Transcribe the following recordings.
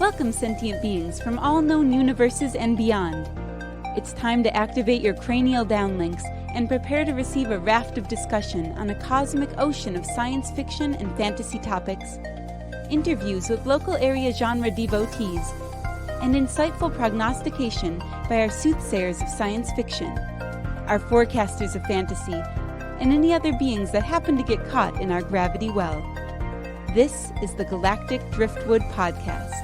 Welcome, sentient beings from all known universes and beyond. It's time to activate your cranial downlinks and prepare to receive a raft of discussion on a cosmic ocean of science fiction and fantasy topics, interviews with local area genre devotees, and insightful prognostication by our soothsayers of science fiction, our forecasters of fantasy, and any other beings that happen to get caught in our gravity well. This is the Galactic Driftwood Podcast.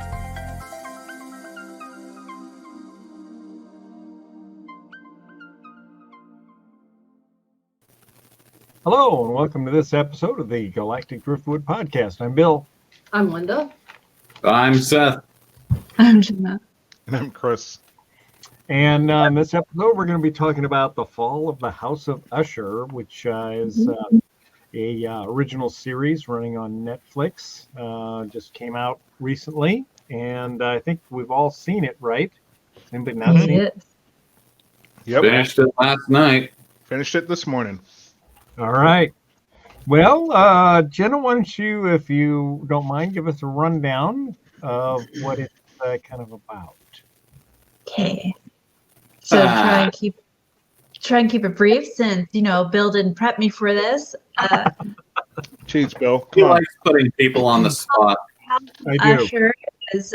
Hello, and welcome to this episode of the Galactic Driftwood Podcast. I'm Bill. I'm Linda. I'm Seth. I'm Jenna. And I'm Chris. And in this episode, we're going to be talking about the fall of the House of Usher, which is a original series running on Netflix. Just came out recently, and I think we've all seen it, right? Anybody not seen it? Yep. Finished it last night. Finished it this morning. All right. Well, Jenna, why don't you, if you don't mind, give us a rundown of what it's kind of about. Okay. So try and keep it brief, since Bill didn't prep me for this. Jeez, Bill. He Come on. likes putting people on the spot. I do. Usher is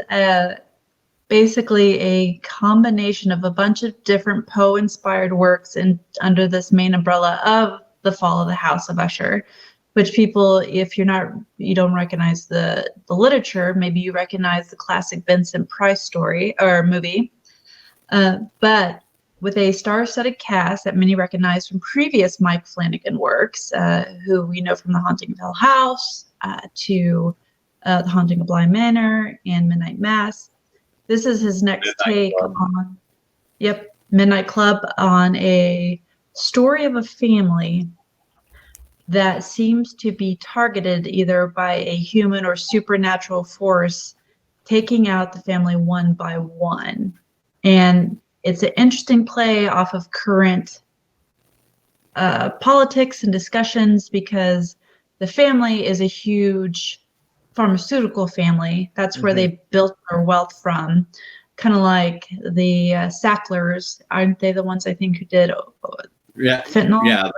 basically a combination of a bunch of different Poe-inspired works under this main umbrella of the fall of the House of Usher, which people, if you don't recognize the literature, maybe you recognize the classic Vincent Price story or movie, but with a star-studded cast that many recognize from previous Mike Flannigan works, who we know from The Haunting of Hill House to The Haunting of Bly Manor and Midnight Mass. This is his next take on, Midnight Club, on a story of a family that seems to be targeted either by a human or supernatural force, taking out the family one by one. And it's an interesting play off of current politics and discussions, because the family is a huge pharmaceutical family. That's where they built their wealth from. Kind of like the Sacklers, aren't they the ones I think who did fentanyl?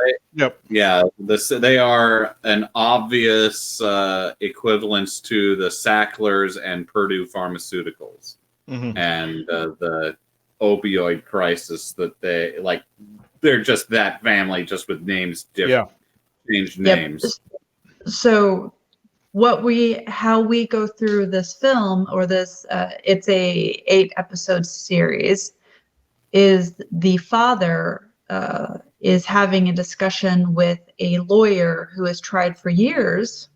They are an obvious equivalence to the Sacklers and Purdue Pharmaceuticals, and the opioid crisis that they're just that family, just with names different, changed names. So how we go through this film, or this it's a 8-episode series, is the father is having a discussion with a lawyer who has tried for years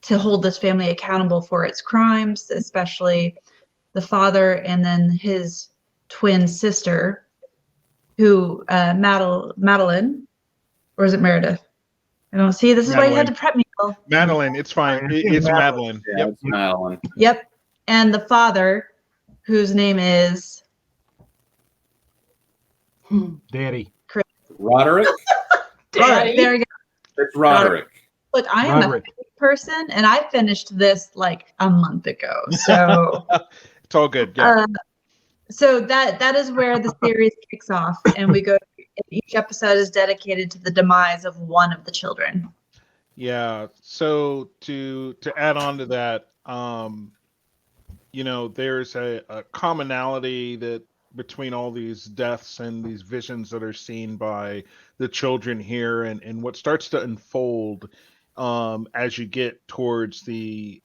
to hold this family accountable for its crimes, especially the father and then his twin sister, who Madeline, or is it Meredith? I don't see. This is why you had to prep me. Bill. Madeline, it's fine. It's Madeline. Yeah, it's Madeline. Yep. And the father, whose name is Daddy. Roderick? Daddy. There you go. It's Roderick. Look, I am a person, and I finished this like a month ago. So it's all good. Yeah. So that is where the series kicks off, and we go. Each episode is dedicated to the demise of one of the children. Yeah. So to add on to that, there's a commonality that between all these deaths and these visions that are seen by the children here, and what starts to unfold as you get towards the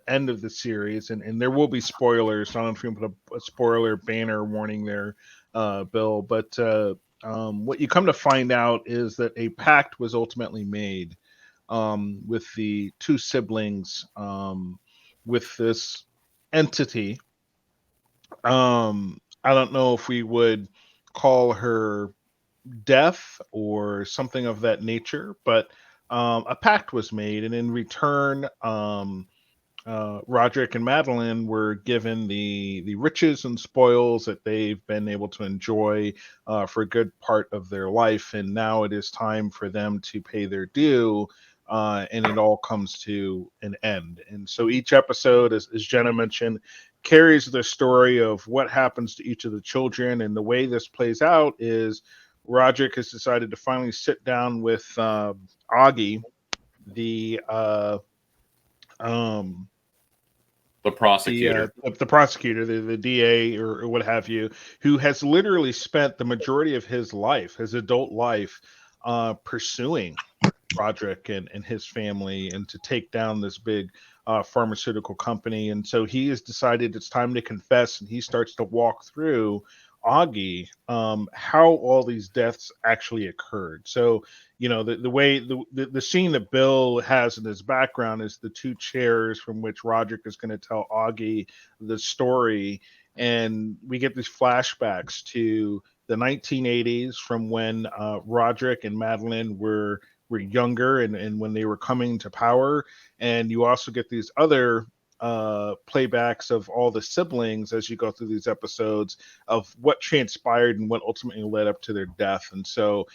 end of the series, and there will be spoilers. I don't know if you can put a spoiler banner warning there, Bill, but what you come to find out is that a pact was ultimately made with the two siblings, with this entity. I don't know if we would call her death or something of that nature, but a pact was made, and in return, Roderick and Madeline were given the riches and spoils that they've been able to enjoy for a good part of their life, and now it is time for them to pay their due and it all comes to an end. And so each episode, as Jenna mentioned, carries the story of what happens to each of the children. And the way this plays out is Roderick has decided to finally sit down with Augie, the prosecutor, the prosecutor, the DA or what have you, who has literally spent the majority of his life, his adult life, pursuing Roderick and his family, and to take down this big pharmaceutical company. And so he has decided it's time to confess, and he starts to walk through Augie how all these deaths actually occurred. So, you know, the way the scene that Bill has in his background is the two chairs from which Roderick is going to tell Augie the story. And we get these flashbacks to the 1980s from when Roderick and Madeline were younger and when they were coming to power. And you also get these other playbacks of all the siblings as you go through these episodes of what transpired and what ultimately led up to their death. And so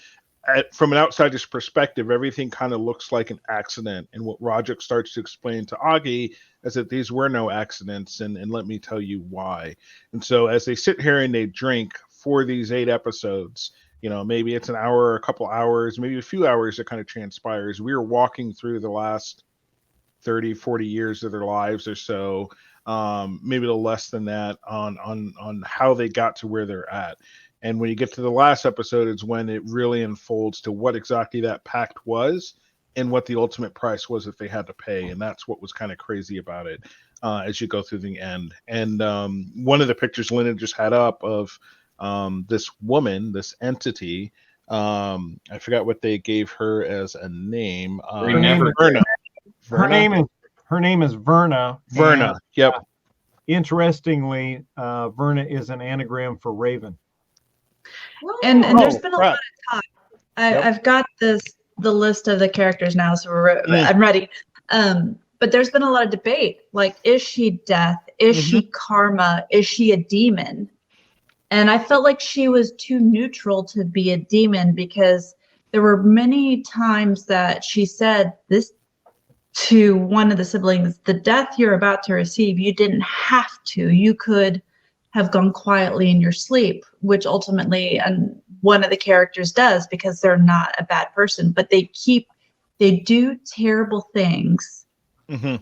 from an outsider's perspective, everything kind of looks like an accident. And what Roderick starts to explain to Augie is that these were no accidents, and let me tell you why. And so as they sit here and they drink for these 8 episodes, you know, maybe it's an hour, a couple hours, maybe a few hours that kind of transpires. We are walking through the last 30, 40 years of their lives or so, maybe a little less than that, on how they got to where they're at. And when you get to the last episode, it's when it really unfolds to what exactly that pact was and what the ultimate price was that they had to pay. And that's what was kind of crazy about it as you go through the end. And one of the pictures Linda just had up of this woman, this entity, I forgot what they gave her as a name. Verna. Her name is Verna. Verna. And, yep. Interestingly, Verna is an anagram for Raven. And there's been a right. lot of talk. I've got the list of the characters now, so I'm ready. But there's been a lot of debate. Like, is she death? Is she karma? Is she a demon? And I felt like she was too neutral to be a demon, because there were many times that she said this to one of the siblings: the death you're about to receive, you didn't have to. You could have gone quietly in your sleep, which ultimately one of the characters does, because they're not a bad person, but they do terrible things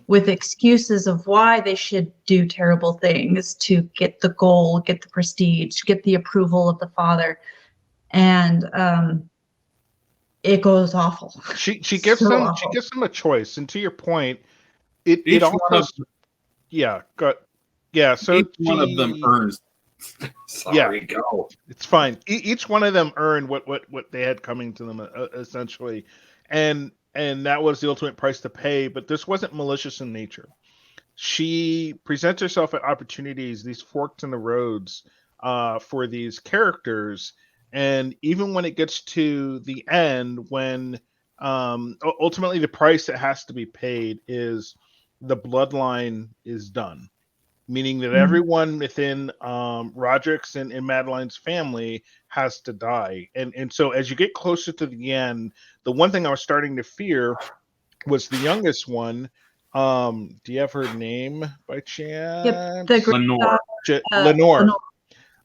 with excuses of why they should do terrible things to get the goal, get the prestige, get the approval of the father. And it goes awful. She gives So them awful. She gives them a choice. And to your point, it also so each one of them earns. Go. It's fine. Each one of them earned what they had coming to them, essentially, and that was the ultimate price to pay. But this wasn't malicious in nature. She presents herself at opportunities, these forks in the roads, for these characters. And even when it gets to the end, when ultimately the price that has to be paid is the bloodline is done. Meaning that everyone within Roderick's and Madeline's family has to die. And so as you get closer to the end, the one thing I was starting to fear was the youngest one. Do you have her name by chance? Yep, Lenore. Lenore.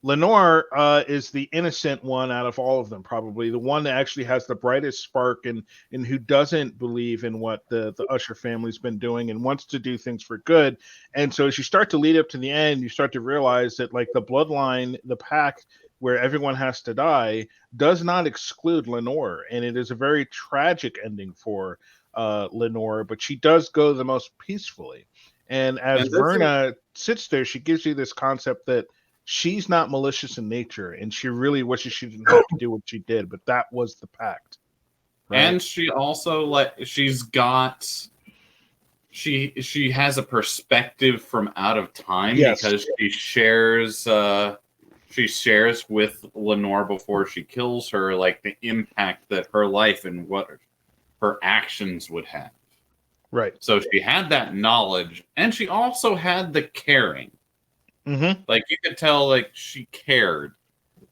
Lenore is the innocent one out of all of them, probably the one that actually has the brightest spark and who doesn't believe in what the Usher family's been doing and wants to do things for good. And so as you start to lead up to the end, you start to realize that, like, the bloodline, the pact where everyone has to die, does not exclude Lenore. And it is a very tragic ending for Lenore, but she does go the most peacefully. And as Verna sits there, she gives you this concept that she's not malicious in nature, and she really wishes she didn't have to do what she did, but that was the pact. Right? And she also she has a perspective from out of time, because she shares with Lenore before she kills her, like, the impact that her life and what her actions would have. Right. So she had that knowledge, and she also had the caring. Like, you could tell, like, she cared.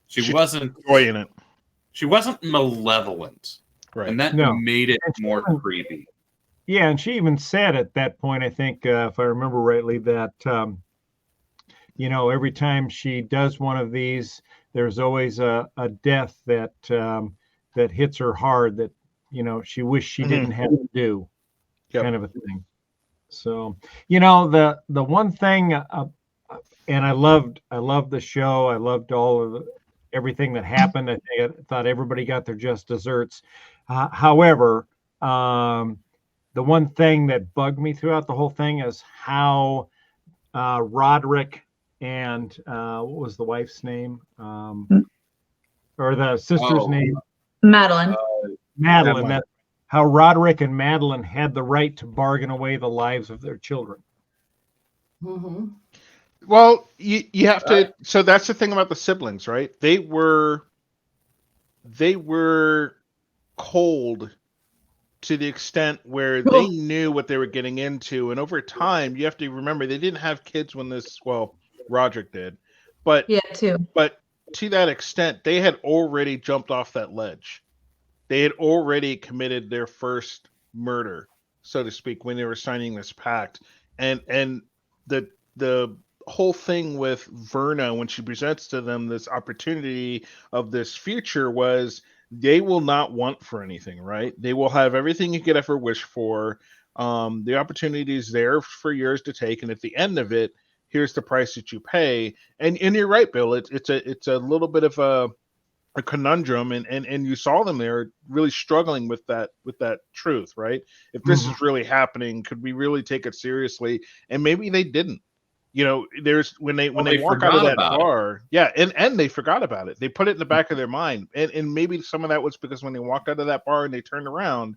She wasn't enjoying it. She wasn't malevolent, right? And that made it more creepy. Yeah, and she even said at that point, I think, if I remember rightly, that every time she does one of these, there's always a death that that hits her hard that she wished she didn't have to do, kind of a thing. So the one thing, and I loved the show. I loved everything that happened. I thought everybody got their just desserts. However, the one thing that bugged me throughout the whole thing is how Roderick and what was the wife's name, or the sister's name? Madeline. Madeline. How Roderick and Madeline had the right to bargain away the lives of their children. Mm-hmm. Well, you have to. So that's the thing about the siblings, right? They were cold to the extent where they knew what they were getting into, and over time, you have to remember they didn't have kids when Roderick did, but to that extent, they had already jumped off that ledge. They had already committed their first murder, so to speak, when they were signing this pact, and the whole thing with Verna when she presents to them this opportunity of this future was they will not want for anything, right? They will have everything you could ever wish for. The opportunity is there for yours to take, and at the end of it, here's the price that you pay. And you're right, Bill. It's a little bit of a conundrum, and you saw them there really struggling with that truth, right? If this is really happening, could we really take it seriously? And maybe they didn't. There's when they walk out of that bar, and they forgot about it. They put it in the back of their mind, and maybe some of that was because when they walked out of that bar and they turned around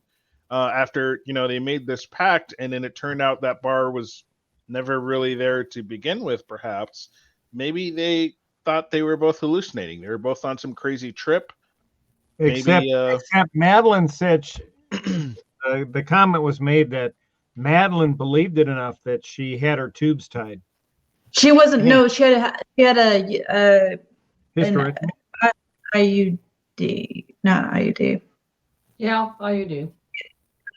after they made this pact, and then it turned out that bar was never really there to begin with. Perhaps maybe they thought they were both hallucinating. They were both on some crazy trip. Except Madeline said the comment was made that Madeline believed it enough that she had her tubes tied. She wasn't. No, she had a Hysterectomy? an IUD, not IUD. Yeah, IUD.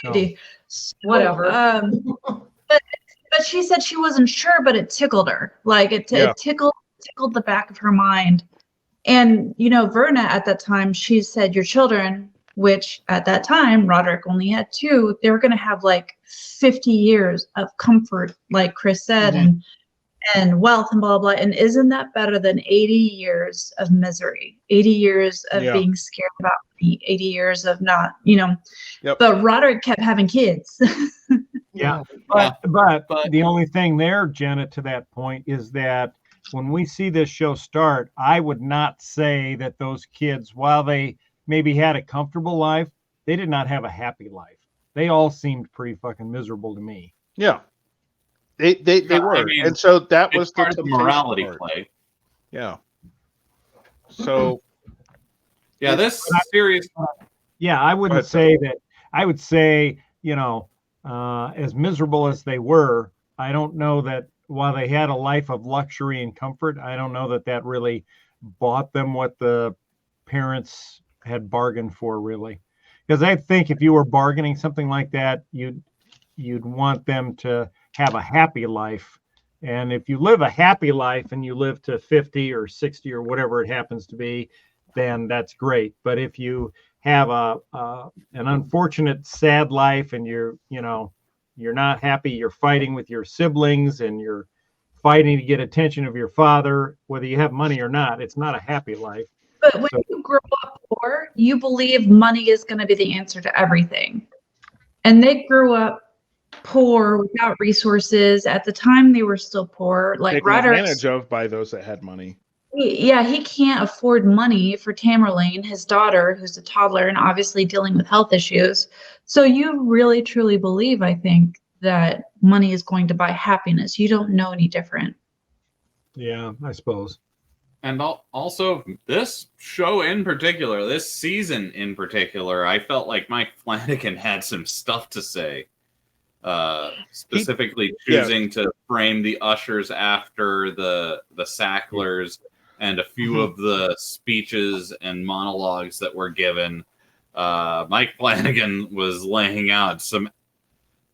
IUD. So, whatever. But she said she wasn't sure, but it tickled her. Like it tickled the back of her mind. And Verna at that time, she said your children, which at that time Roderick only had 2, they were going to have like 50 years of comfort, like Chris said, and wealth and blah, blah, blah. And isn't that better than 80 years of misery, 80 years of being scared about me, 80 years of not, But Roderick kept having kids. Yeah. But the only thing there, Jenna, to that point is that when we see this show start, I would not say that those kids, while they maybe had a comfortable life, they did not have a happy life. They all seemed pretty fucking miserable to me. Yeah. They were. I mean, and so that was part of the morality play. Yeah. So this series. Yeah, I wouldn't say that. I would say, as miserable as they were, I don't know that while they had a life of luxury and comfort, I don't know that really bought them what the parents had bargained for, really. Because I think if you were bargaining something like that, you'd want them to have a happy life. And if you live a happy life and you live to 50 or 60 or whatever it happens to be, then that's great. But if you have an unfortunate, sad life and you're not happy, you're fighting with your siblings and you're fighting to get attention of your father, whether you have money or not, it's not a happy life. But when you grow up poor, you believe money is going to be the answer to everything. And they grew up poor without resources. At the time, they were still poor. Like taken advantage of by those that had money. Yeah, he can't afford money for Tamerlane, his daughter, who's a toddler and obviously dealing with health issues. So you really, truly believe, I think, that money is going to buy happiness. You don't know any different. Yeah, I suppose. And also, this show in particular, this season in particular, I felt like Mike Flannigan had some stuff to say. Specifically choosing to frame the ushers after the Sacklers and a few of the speeches and monologues that were given. Mike Flannigan was laying out some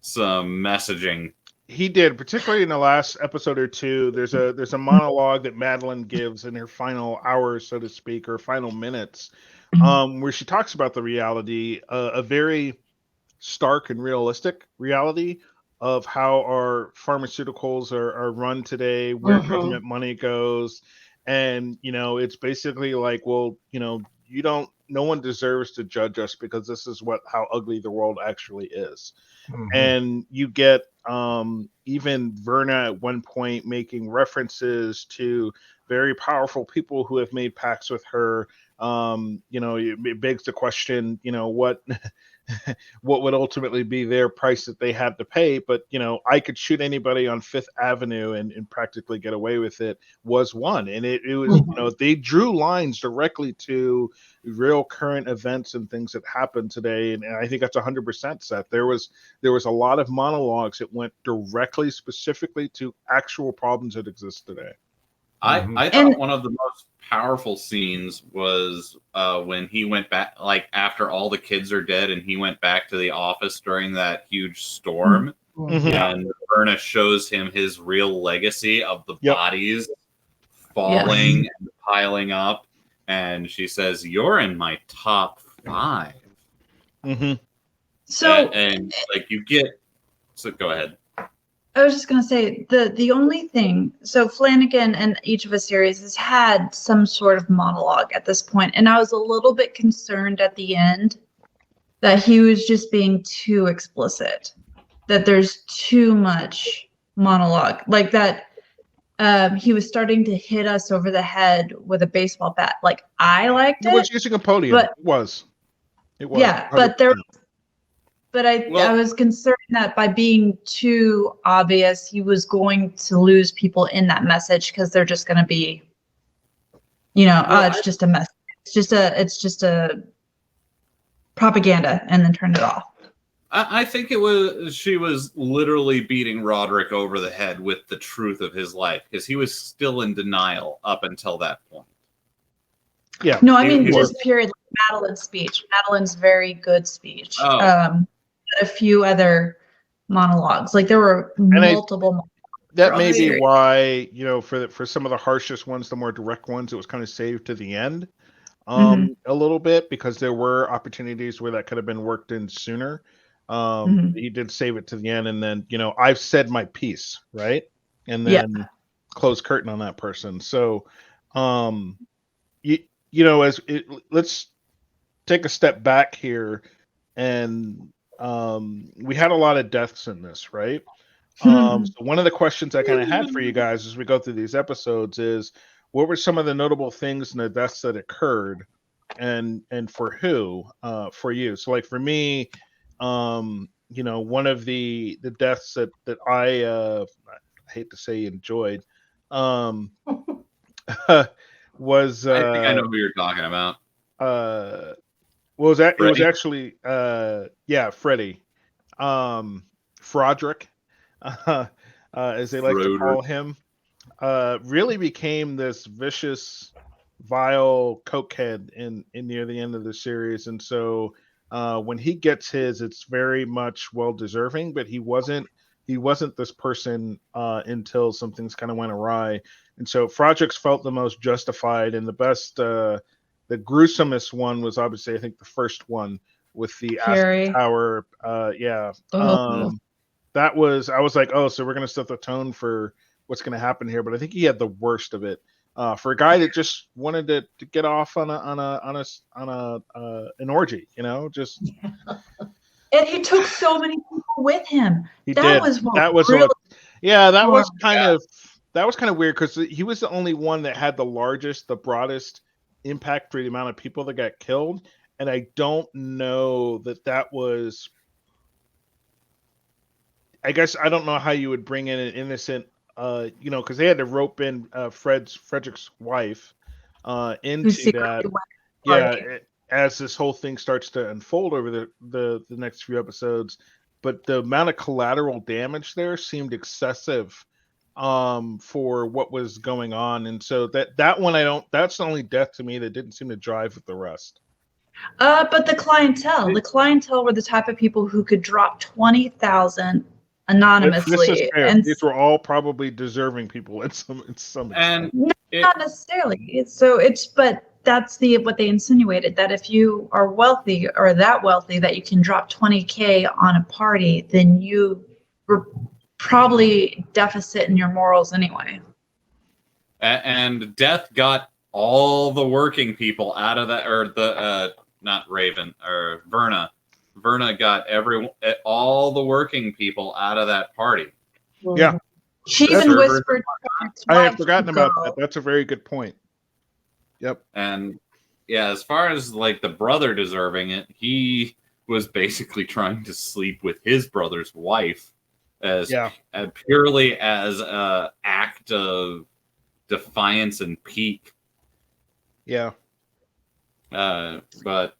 messaging. He did, particularly in the last episode or two. There's a monologue that Madeline gives in her final hours, so to speak, or final minutes, where she talks about the reality, a very stark and realistic reality of how our pharmaceuticals are run today, where government money goes. And, it's basically like, well, no one deserves to judge us because this is how ugly the world actually is. And you get even Verna at one point making references to very powerful people who have made pacts with her. It begs the question, what would ultimately be their price that they had to pay. But, I could shoot anybody on Fifth Avenue and practically get away with it was one. And it was, they drew lines directly to real current events and things that happened today. And I think that's 100% set. There was a lot of monologues that went directly, specifically to actual problems that exist today. I thought one of the most powerful scenes was when he went back, like after all the kids are dead, and he went back to the office during that huge storm, and Verna shows him his real legacy of the bodies falling and piling up, and she says, "You're in my top 5." So and like you get, so go ahead. I was just going to say the only thing, so Flannigan and each of his series has had some sort of monologue at this point, and I was a little bit concerned at the end that he was just being too explicit, that there's too much monologue, like that he was starting to hit us over the head with a baseball bat. Like, I liked it. He was using a podium. But, it was. Yeah, 100%. But I was concerned that by being too obvious, he was going to lose people in that message because they're just going to be, it's just a message. It's just a propaganda, and then turn it off. I think she was literally beating Roderick over the head with the truth of his life, because he was still in denial up until that point. Yeah. No, I mean, just period. Madeline's speech. Madeline's very good speech. A few other monologues. Like, there were multiple. That may be why, for some of the harshest ones, the more direct ones, it was kind of saved to the end a little bit, because there were opportunities where that could have been worked in sooner. He did save it to the end, and then, I've said my piece, right? And then close curtain on that person. So, let's take a step back here, and we had a lot of deaths in this, right? So one of the questions I kind of had for you guys as we go through these episodes is, what were some of the notable things in the deaths that occurred, and for who, for you? So, like, for me, one of the deaths that I hate to say enjoyed, was I think I know who you're talking about. It was actually Freddy, Froderick, as they like to call him, really became this vicious, vile cokehead in near the end of the series. And so when he gets his, it's very much well deserving, but he wasn't this person until some things kind of went awry. And so Froderick's felt the most justified, and the best, the gruesomest one was obviously, I think, the first one with the acid tower. That was, I was like, oh, so we're going to set the tone for what's going to happen here. But I think he had the worst of it. For a guy that just wanted to get off on an orgy, just. And he took so many people with him. That was kind of weird, because he was the only one that had the largest, the broadest impact for the amount of people that got killed. And I don't know that was. I guess I don't know how you would bring in an innocent. Because they had to rope in Frederick's wife into that. As this whole thing starts to unfold over the next few episodes, but the amount of collateral damage there seemed excessive for what was going on, and so that one that's the only death to me that didn't seem to drive with the rest. But the clientele were the type of people who could drop 20,000 anonymously. This is fair. And These were all probably deserving people in some And not necessarily. But that's what they insinuated, that if you are wealthy or that wealthy that you can drop 20K on a party, then you were probably deficit in your morals anyway. and Death got all the working people out of that, or the not Raven or Verna. Verna got all the working people out of that party. Yeah. She even whispered. I had forgotten about that. That's a very good point. Yep. And yeah, as far as like the brother deserving it, he was basically trying to sleep with his brother's wife as purely as a act of defiance and pique. Yeah. But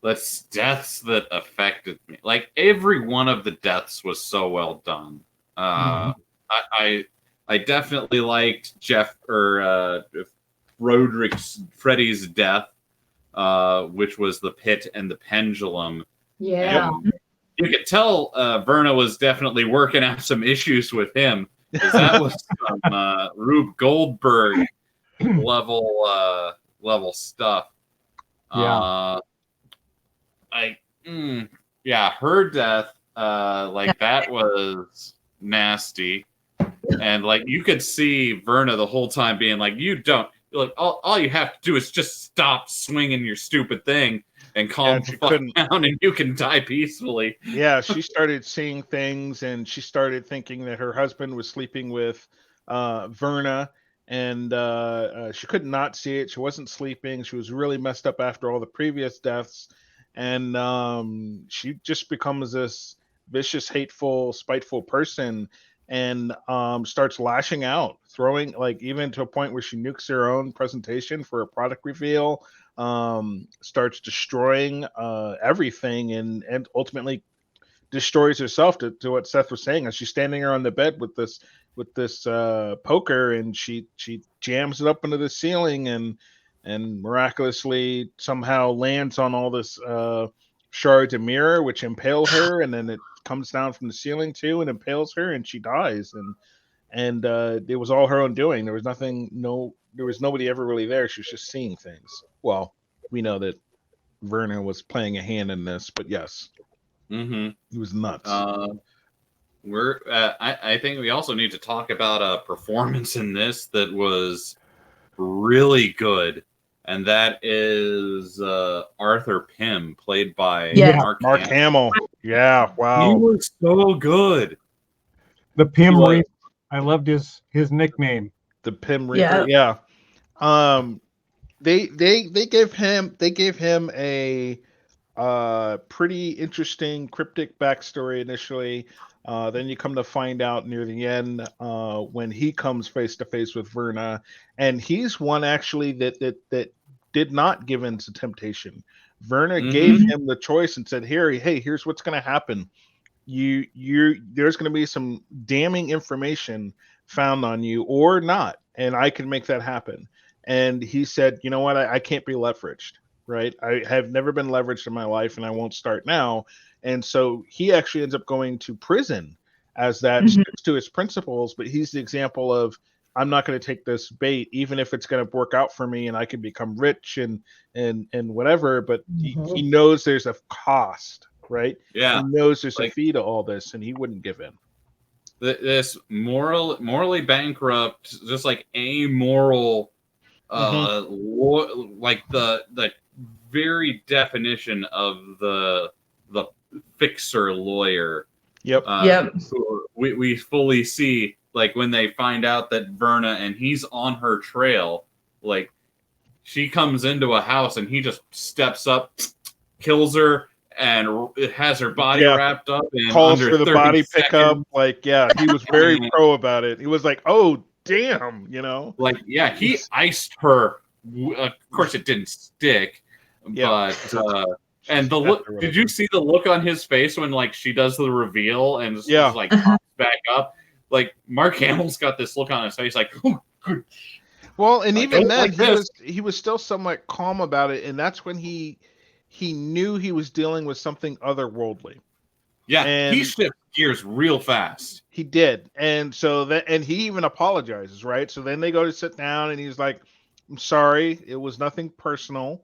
let's deaths that affected me. Like every one of the deaths was so well done. I definitely liked Jeff or Freddie's death, which was the pit and the pendulum. Yeah. And you could tell Verna was definitely working out some issues with him, because that was some Rube Goldberg level stuff. Her death, that was nasty, and like you could see Verna the whole time being like, like all you have to do is just stop swinging your stupid thing and calm the fuck down, and you can die peacefully. Yeah, she started seeing things, and she started thinking that her husband was sleeping with Verna, and she could not see it. She wasn't sleeping. She was really messed up after all the previous deaths, and she just becomes this vicious, hateful, spiteful person, and starts lashing out, throwing, like, even to a point where she nukes her own presentation for a product reveal, starts destroying everything, and ultimately destroys herself, to what Seth was saying, as she's standing there on the bed with this poker, and she jams it up into the ceiling, and miraculously somehow lands on all this shards of mirror, which impale her, and then it comes down from the ceiling too and impales her, and she dies, and it was all her own doing. There was nobody ever really there. She was just seeing things. Well, we know that Verna was playing a hand in this, but yes, it was nuts. I think we also need to talk about a performance in this that was really good, and that is Arthur Pym, played by Mark Hamill. Yeah, wow. He was so good. The Pym Reaper. I loved his nickname. The Pym Reaper. Yeah. They gave him a pretty interesting cryptic backstory initially. Then you come to find out near the end, when he comes face to face with Verna, and he's one actually that did not give in to temptation. Verna gave him the choice and said, here's what's going to happen. There's going to be some damning information found on you or not, and I can make that happen. And he said, you know what? I can't be leveraged, right? I have never been leveraged in my life, and I won't start now. And so he actually ends up going to prison, as that sticks to his principles. But he's the example of, I'm not going to take this bait, even if it's going to work out for me and I can become rich and whatever. But he knows there's a cost, right? Yeah. He knows there's a fee to all this, and he wouldn't give in. This morally bankrupt, just like amoral, like the very definition of the fixer lawyer. Yep. We fully see, like, when they find out that Verna, and he's on her trail, like, she comes into a house and he just steps up, kills her, and has her body wrapped up. And calls under for the 30 body seconds, pickup. Like, he was very pro about it. He was like, oh, damn, Like, he iced her. Of course, it didn't stick, but... and the look, did you see the look on his face when, like, she does the reveal and just like pops back up? Like, Mark Hamill's got this look on his face, like, oh, good. Well, and Like, even oh, then, like this. he was still somewhat calm about it, and that's when he knew he was dealing with something otherworldly. Yeah, And he shifts gears real fast. he did, and so that, and he even apologizes, right? So then they go to sit down, and he's like, "I'm sorry, it was nothing personal."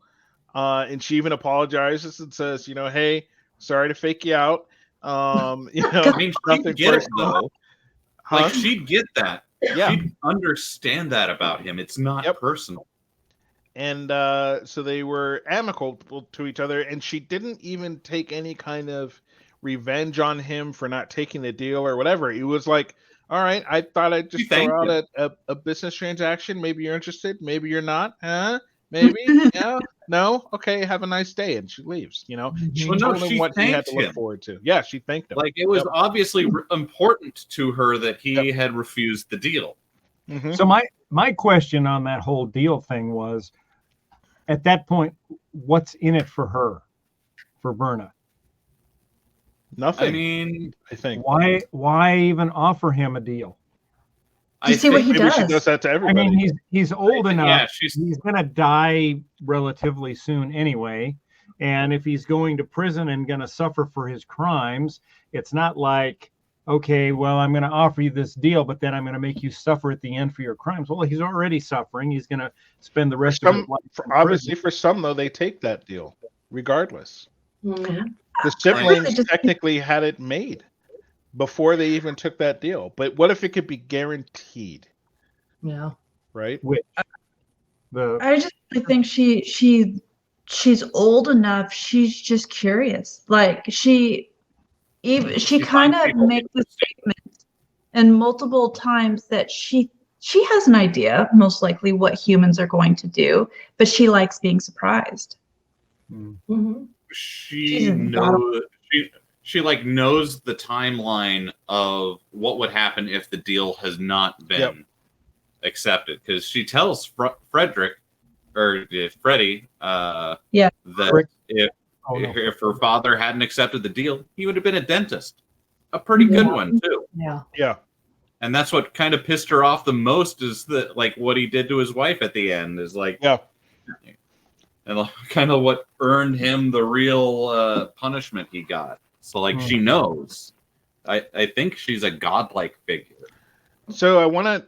And she even apologizes and says, "Hey, sorry to fake you out. I mean, she'd nothing get it personal." though. Huh? Like she'd get that. Yeah. She'd understand that about him. It's not personal. And so they were amicable to each other, and she didn't even take any kind of revenge on him for not taking the deal or whatever. It was like, all right, I thought I'd just throw out a business transaction. Maybe you're interested. Maybe you're not. Maybe. Yeah. No. Okay. Have a nice day. And she leaves. She told him what he had to look forward to. Yeah. She thanked him. Like it was obviously important to her that he had refused the deal. Mm-hmm. So my question on that whole deal thing was, at that point, what's in it for her, for Verna? Nothing. I mean, I think why even offer him a deal? To see what he maybe she does. does that to everybody. I mean, he's old enough. Yeah, he's going to die relatively soon anyway. And if he's going to prison and going to suffer for his crimes, it's not like, okay, well, I'm going to offer you this deal, but then I'm going to make you suffer at the end for your crimes. Well, he's already suffering. He's going to spend the rest of his life. Obviously, for some, though, they take that deal regardless. Mhm. The siblings technically had it made before they even took that deal. But what if it could be guaranteed? Yeah. Right? I just think she's old enough. She's just curious. Like she kind of makes the statement and multiple times that she has an idea, most likely, what humans are going to do, but she likes being surprised. Mm-hmm. She knows she like knows the timeline of what would happen if the deal has not been accepted, because she tells Freddie that if her father hadn't accepted the deal, he would have been a dentist, a pretty good one too. Yeah. And that's what kind of pissed her off the most, is that like what he did to his wife at the end is like, and kind of what earned him the real punishment he got. So like she knows. I think she's a godlike figure. So one of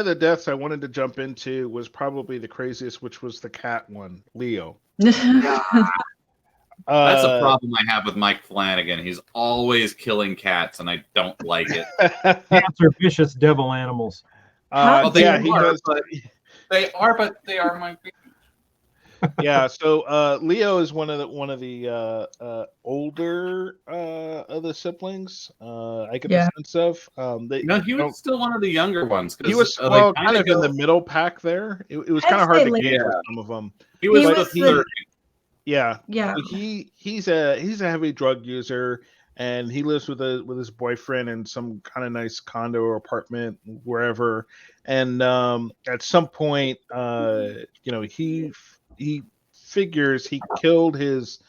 the deaths I wanted to jump into was probably the craziest, which was the cat one, Leo. That's a problem I have with Mike Flannigan. He's always killing cats, and I don't like it. Cats are vicious devil animals. Well, they are, he does. but they are my. Yeah, so Leo is one of the older of the siblings. I get a sense of. No, he was still one of the younger ones. He was kind of in the middle pack there. It was kind of hard to get with some of them. He was the third. Yeah. Yeah. He's a heavy drug user, and he lives with his boyfriend in some kind of nice condo or apartment wherever. And at some point, he figures he killed his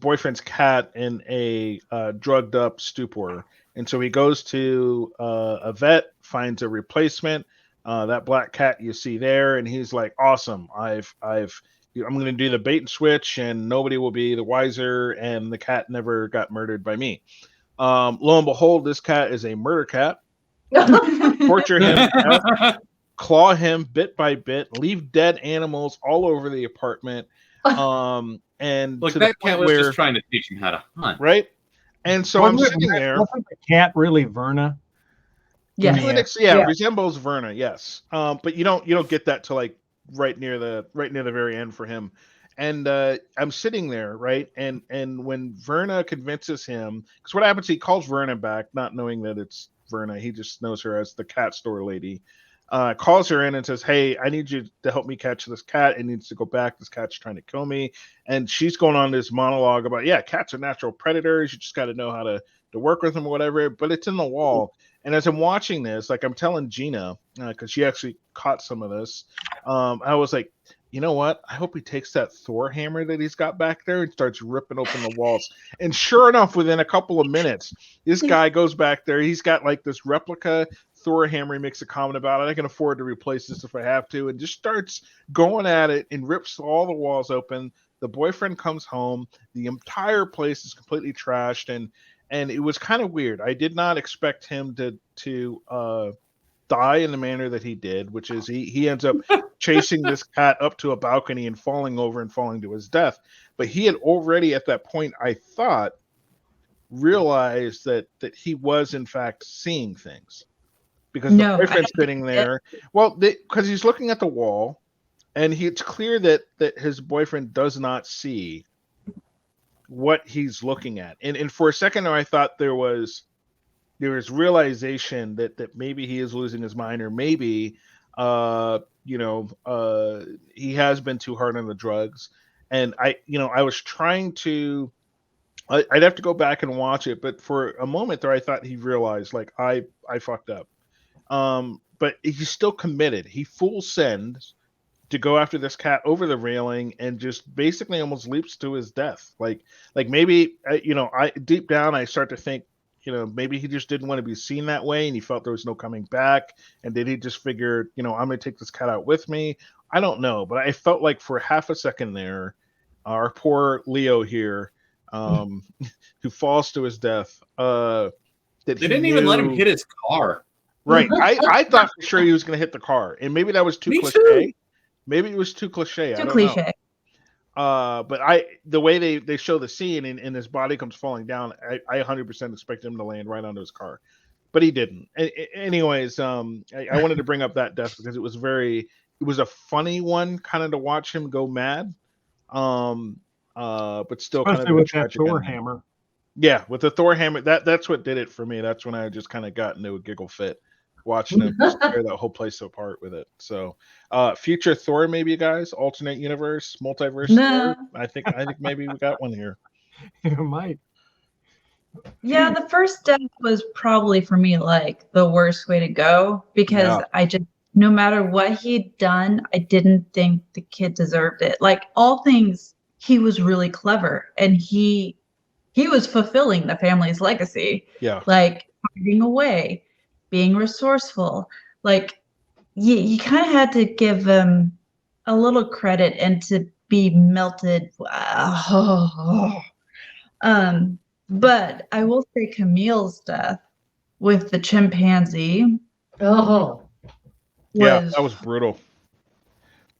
boyfriend's cat in a drugged up stupor, and so he goes to a vet, finds a replacement, that black cat you see there, and he's like, awesome, I'm going to do the bait and switch, and nobody will be the wiser, and the cat never got murdered by me. Lo and behold, this cat is a murder cat. Torture him, claw him bit by bit, leave dead animals all over the apartment. And look, to that the point cat was where, just trying to teach him how to hunt, right? And so I'm sitting there. Wasn't the cat really Verna? Yeah, resembles Verna, yes. But you don't get that till like right near the very end for him. And I'm sitting there, right? And when Verna convinces him, because what happens, he calls Verna back, not knowing that it's Verna. He just knows her as the cat store lady. Calls her in and says, hey, I need you to help me catch this cat. It needs to go back. This cat's trying to kill me. And she's going on this monologue about, cats are natural predators. You just got to know how to work with them or whatever. But it's in the wall. And as I'm watching this, like I'm telling Gina, because she actually caught some of this, I was like, you know what? I hope he takes that Thor hammer that he's got back there and starts ripping open the walls. And sure enough, within a couple of minutes, this guy goes back there. He's got like this replica Thor hammer. He makes a comment about it. I can afford to replace this if I have to, and just starts going at it and rips all the walls open. The boyfriend comes home. The entire place is completely trashed, and it was kind of weird. I did not expect him to die in the manner that he did, which is he ends up chasing this cat up to a balcony and falling over and falling to his death. But he had already at that point, I thought, realized that he was in fact seeing things, because the boyfriend's sitting there. Well, because he's looking at the wall, and it's clear that his boyfriend does not see what he's looking at. And for a second there, I thought there was realization that maybe he is losing his mind, or maybe he has been too hard on the drugs. And I was trying to, I'd have to go back and watch it, but for a moment there, I thought he realized, like, I fucked up. But he's still committed. He full sends to go after this cat over the railing and just basically almost leaps to his death. Like maybe, I deep down, I start to think, maybe he just didn't want to be seen that way, and he felt there was no coming back. And did he just figure, I'm going to take this cat out with me? I don't know. But I felt like for half a second there, our poor Leo here, who falls to his death, that they didn't even let him hit his car. Right. I thought for sure he was going to hit the car. And maybe that was too cliche. Too. Maybe it was too cliche. Too cliche. But the way they show the scene and his body comes falling down, I 100% expect him to land right onto his car, but he didn't. Anyways, I wanted to bring up that death because it was a funny one, kind of to watch him go mad. But still, especially kind of with that Thor hammer. Yeah, with the Thor hammer, that's what did it for me. That's when I just kind of got into a giggle fit watching him just tear that whole place apart with it. So, future Thor, maybe, guys, alternate universe, multiverse. No. Thor? I think maybe we got one here. It might. Yeah, the first death was probably for me like the worst way to go, because I just, no matter what he'd done, I didn't think the kid deserved it. Like, all things, he was really clever, and he was fulfilling the family's legacy. Yeah, like hiding away, being resourceful. Like, you kind of had to give him a little credit and to be melted. But I will say Camille's death with the chimpanzee. Oh, yeah, that was brutal.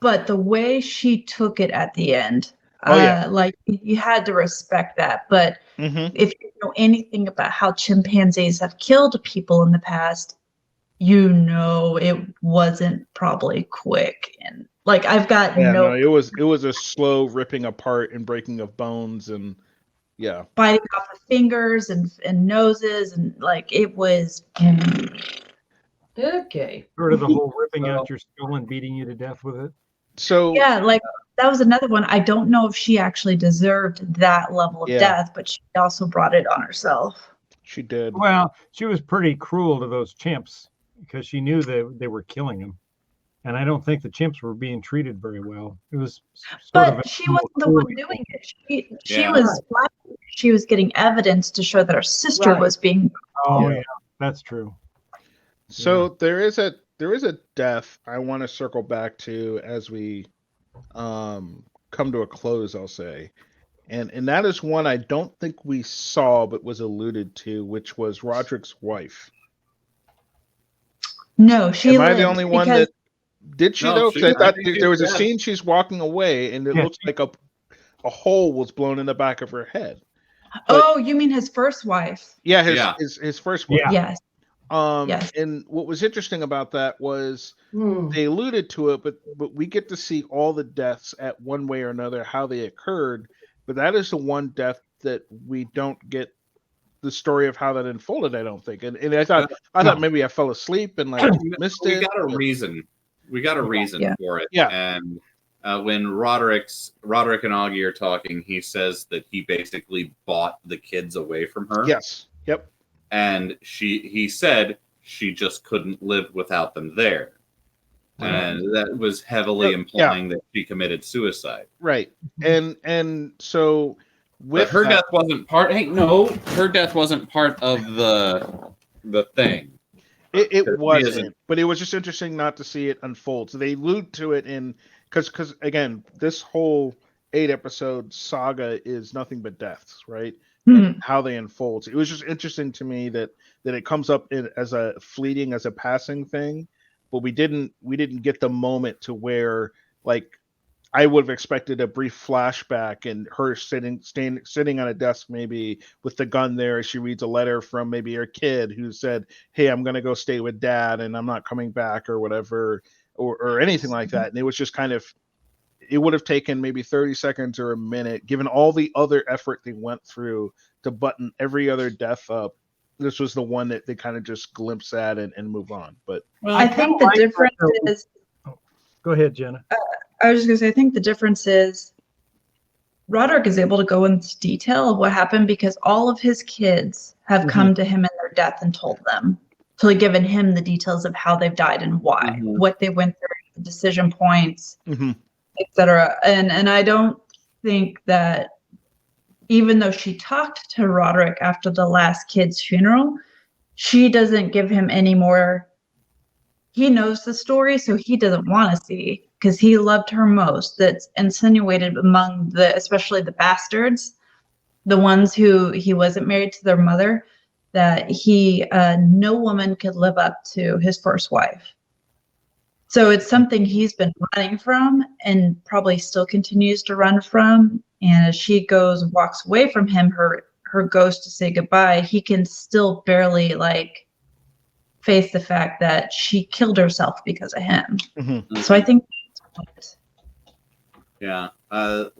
But the way she took it at the end, like, you had to respect that. But if you know anything about how chimpanzees have killed people in the past, it wasn't probably quick. And like, I've got it was a slow ripping apart and breaking of bones and biting off the fingers and noses, and like, it was okay. Sort of the whole ripping out your skull and beating you to death with it. So like, that was another one. I don't know if she actually deserved that level of death, but she also brought it on herself. She did. Well, she was pretty cruel to those chimps because she knew that they were killing them. And I don't think the chimps were being treated very well. It was she wasn't the one doing it. She was getting evidence to show that her sister was being. Oh yeah, that's true. So there is a death I want to circle back to as we come to a close, I'll say. And that is one I don't think we saw but was alluded to, which was Roderick's wife. No, she Am I the only one that did she though? Because I thought there was a dead. scene she's walking away and it looks like a hole was blown in the back of her head. But, you mean his first wife? Yeah, his first wife. Yes. Yes. And what was interesting about that was they alluded to it, but we get to see all the deaths at one way or another, how they occurred. But that is the one death that we don't get the story of how that unfolded, I don't think. And I thought maybe I fell asleep and like missed it. We got a reason. We got a reason for it. Yeah. And when Roderick and Augie are talking, he says that he basically bought the kids away from her. Yes. Yep. And he said she just couldn't live without them there. And that was heavily implying that she committed suicide. Right. And so but her death wasn't part. Hey, no, her death wasn't part of the thing. It 'Cause he wasn't, isn't- but it was just interesting not to see it unfold. So they allude to it in because again, this whole 8 episode saga is nothing but deaths, right? Mhm. How they unfold. It was just interesting to me that it comes up as a fleeting, as a passing thing, but we didn't get the moment to where like I would have expected a brief flashback and her sitting on a desk, maybe with the gun there as she reads a letter from maybe her kid who said, "Hey, I'm going to go stay with dad and I'm not coming back," or whatever, or anything like that. And it was just kind of, it would have taken maybe 30 seconds or a minute, given all the other effort they went through to button every other death up. This was the one that they kind of just glimpse at and move on. But Well, I kinda think the like that, difference though. is, Go ahead, Jenna. I was just gonna say, I think the difference is Roderick is able to go into detail of what happened because all of his kids have come to him in their death and told them, so given him the details of how they've died and why, what they went through, the decision points, etc. And I don't think that even though she talked to Roderick after the last kid's funeral, she doesn't give him any more. He knows the story, so he doesn't want to see because he loved her most. That's insinuated among especially the bastards, the ones who he wasn't married to their mother, that no woman could live up to his first wife. So it's something he's been running from and probably still continues to run from. And as she walks away from him, her ghost to say goodbye, he can still barely face the fact that she killed herself because of him. So I think yeah, that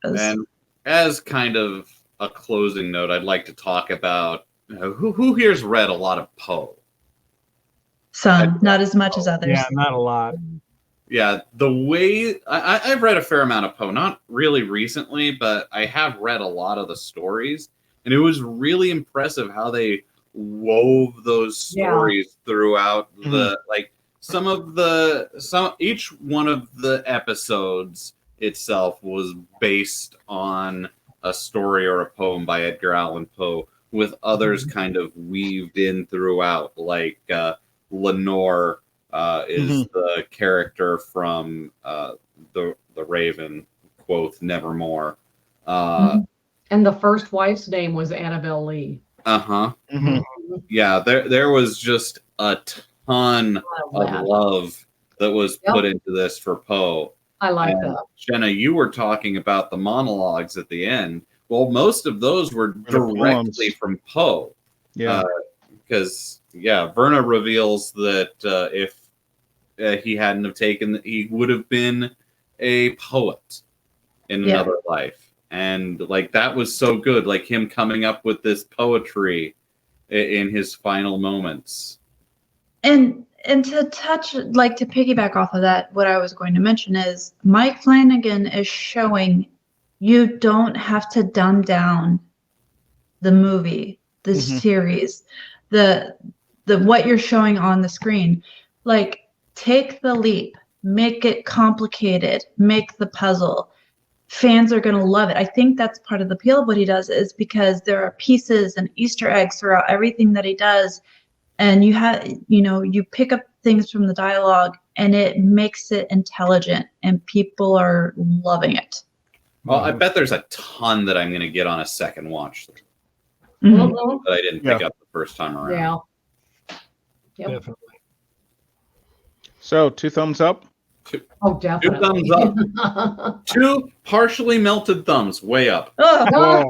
was, and as kind of a closing note, I'd like to talk about who here's read a lot of Poe. some, not as much as others. Yeah, not a lot. Yeah, the way I've read a fair amount of Poe, not really recently, but I have read a lot of the stories, and it was really impressive how they wove those stories throughout the each one of the episodes itself was based on a story or a poem by Edgar Allan Poe, with others kind of weaved in throughout, like Lenore is the character from the Raven, Quoth, Nevermore. And the first wife's name was Annabelle Lee. Yeah, there was just a ton of love that was put into this for Poe. I like that. Jenna, you were talking about the monologues at the end. Well, most of those were directly from Poe. Yeah. Because, Verna reveals that if he hadn't have taken, he would have been a poet in another life. And that was so good, him coming up with this poetry in his final moments. And to touch, to piggyback off of that, what I was going to mention is Mike Flannigan is showing you don't have to dumb down the movie, the series, the what you're showing on the screen. Take the leap, make it complicated, make the puzzle. Fans are going to love it. I think that's part of the appeal of what he does, is because there are pieces and Easter eggs throughout everything that he does. And you pick up things from the dialogue and it makes it intelligent and people are loving it. Well, I bet there's a ton that I'm going to get on a second watch Mhm. that I didn't pick up the first time around. Yep. Definitely. So 2 thumbs up. Oh, 2 definitely. thumbs up. 2 partially melted thumbs, way up. Well,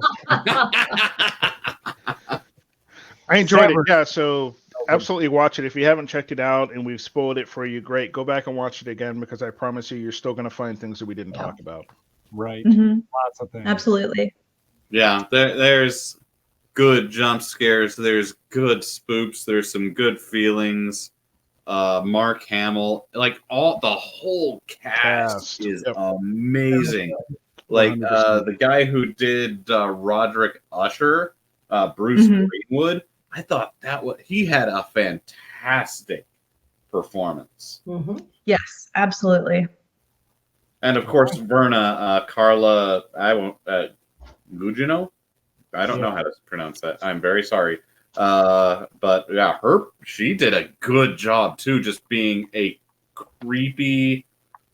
I enjoyed it. Yeah, so absolutely watch it. If you haven't checked it out and we've spoiled it for you, great. Go back and watch it again, because I promise you're still going to find things that we didn't talk about. Right. Mhm. Lots of things. Absolutely. Yeah, there's good jump scares. There's good spooks. There's some good feelings. Mark Hamill, the whole cast is amazing. The guy who did Roderick Usher, Bruce Greenwood, I thought he had a fantastic performance. Yes, absolutely. And of course, Verna, Carla, Gugino. I don't know how to pronounce that. I'm very sorry. But yeah, she did a good job too, just being a creepy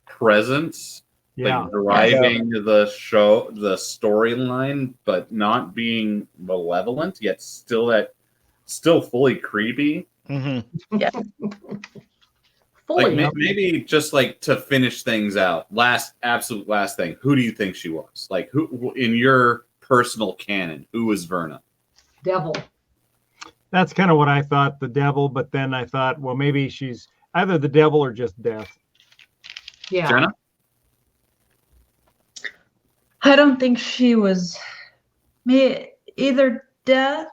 presence, like driving the show, the storyline, but not being malevolent, yet still fully creepy. Mm-hmm. Yeah. Fully. Like maybe just like to finish things out. Absolute last thing. Who do you think she was? Like who in your personal canon? Who was Verna? Devil. That's kind of what I thought, the devil. But then I thought, well, maybe she's either the devil or just death. Yeah. Jenna? I don't think she was either death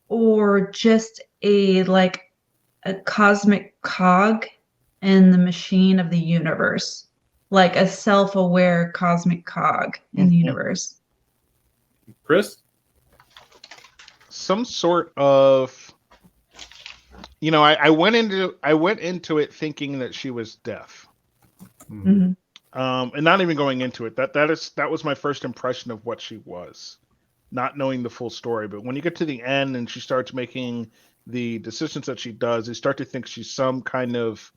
or just a cosmic cog in the machine of the universe, like a self-aware cosmic cog in the universe. Chris? Some sort of, I went into it thinking that she was deaf. Mm-hmm. And not even going into it. That was my first impression of what she was, not knowing the full story. But when you get to the end and she starts making the decisions that she does, you start to think she's some kind of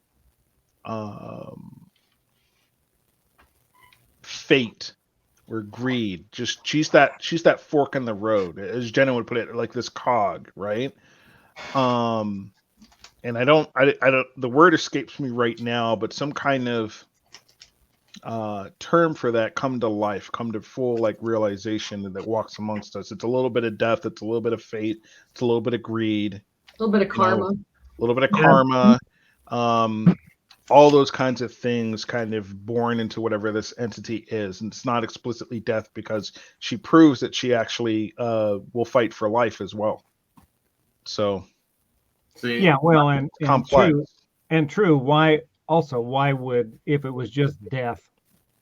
fate or greed. Just she's that fork in the road, as Jenna would put it, like this cog, right? And I don't the word escapes me right now, but some kind of term for that come to full like realization that walks amongst us. It's a little bit of death, it's a little bit of fate, it's a little bit of greed, A little bit of karma. a little bit of karma, all those kinds of things kind of born into whatever this entity is. And it's not explicitly death because she proves that she actually will fight for life as well. So yeah, well, and complex. True. Why would, if it was just death,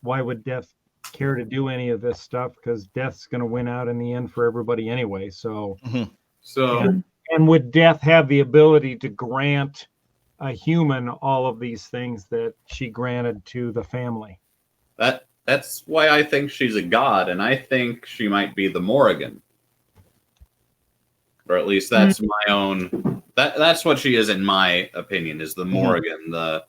why would death care to do any of this stuff? Because death's going to win out in the end for everybody anyway. So, and would death have the ability to grant a human all of these things that she granted to the family? That's why I think she's a god, and I think she might be the Morrigan. Or at least that's my own. That's what she is, in my opinion, is the Morrigan, the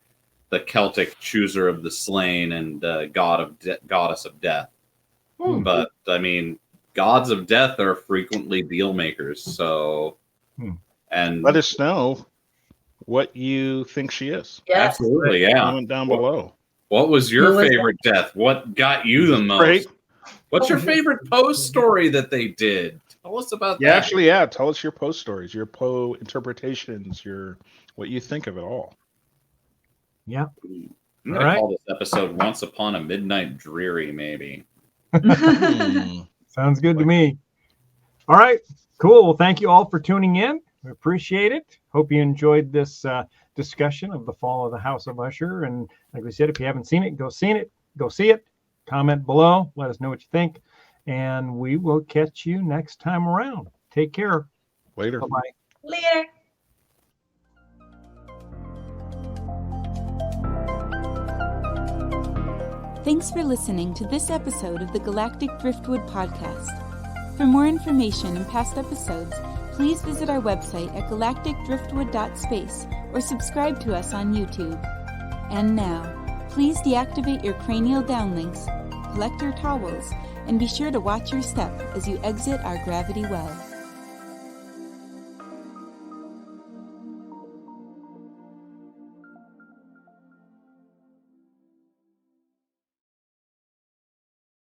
Celtic chooser of the slain and goddess of death. But I mean, gods of death are frequently deal makers. So, and let us know what you think she is. Yes. Absolutely, yeah. Comment down below. What was your favorite death? What got you the most? Right. What's your favorite Poe story that they did? Tell us about that. Actually, yeah. Tell us your Poe stories, your Poe interpretations, what you think of it all. Yeah. I'm going to call this episode Once Upon a Midnight Dreary, maybe. Sounds good to me. All right. Cool. Well, thank you all for tuning in. We appreciate it. Hope you enjoyed this discussion of the fall of the House of Usher. And like we said, if you haven't seen it, go see it. Comment below. Let us know what you think. And we will catch you next time around. Take care. Later. Bye-bye. Later. Thanks for listening to this episode of the Galactic Driftwood Podcast. For more information and past episodes, please visit our website at galacticdriftwood.space or subscribe to us on YouTube. And now, please deactivate your cranial downlinks, collect your towels, and be sure to watch your step as you exit our gravity well.